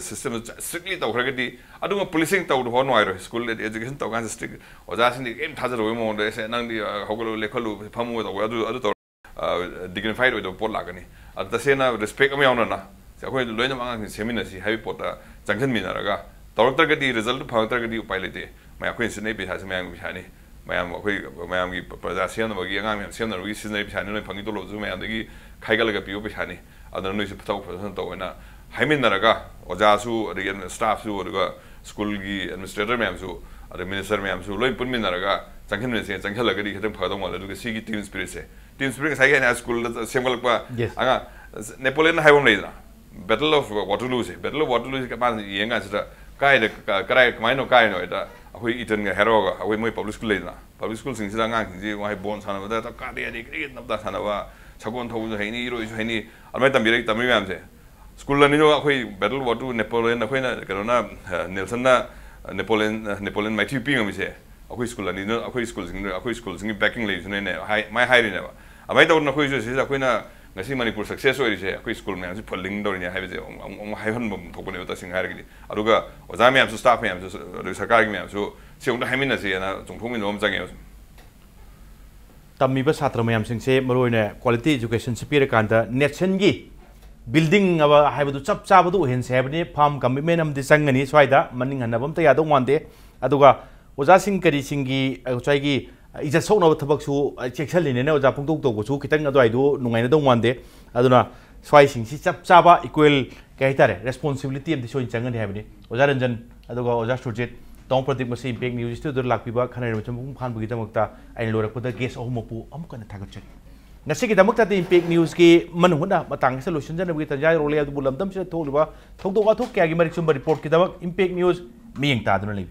system strictly to khra di adu policing to ho no ai school education to kan strict oja sin di em thajar ro mo de se nang di hogolo lekhalu phamu to adu to dignified with the port lagani at the same respect am yauna na se khoi loina mang semina si happy pota janghan mina raga tawtar ga di result phawtar ga di upai lete ma khoi sin nei bi ha se mayang bi hani mayam khoi mayam gi praja sian ba gi angam sian na ri sin nei bi hani no phangi to lo zu mayam gi khai ga la ga pi bi hani adana no se phaw phasan to na haimin na raga oja su again staff su ga school gi administrator mayam su minister mayam su loi pun min na raga janghan ne se janghala ga di khatam phadong wala du ga si gi team spirit se team spirit sai ga school symbol pa anga Napoleon hai bom leida battle of Waterloo se ka ban yenga sa kai de kai mai no kai no da ahoi iten ga hero ga ahoi moi public school leida public school sing sila ngang ji wai bon sana da ta ka de ni nap da sana wa chagon thau jo haini ro jo haini amai tambi re tambi mam se school la ni jo ahoi battle Waterloo Napoleon ahoi na ka na Nelson na Nepoleon Matthew Ping is here. A school and a school singing backing leaves and my hiding never. I don't know who is a queen. I see Manipur success or is a school man pulling down in a heavy on heaven to put it in Harry. Aruga was I am to stop him to Sakari, so see the Haminasi and to whom in homes again. Tammiba Satramayam Singh say Marone quality education superior kanta Netsengi building of a Habadu Chap Sabadu hence Habni Palm Commitment the Sangani Swida Manning and Nabam Tayado one day Aduga was asking Kari Singi Chagi is a son of Tabaksu Chexel in a Japung to Gosu Kitanga do I do no don't one day Aduna Swising Chap Saba equal Kaitare responsibility of the show in Changan Habni was Ranjan Aduga was Surjit Don't Pradip Phanjoubam big news to the Lakiba Canary Panbugitamukta and Lorapota guest of Mopu Amkan Tagachari. Nasiki Damukta the big news ki Manung Hutna Matang solutions and with a Jai Rolia Bulam Damsha told about Toka Kagimari report Kitabak Impact News Ming Tadunali.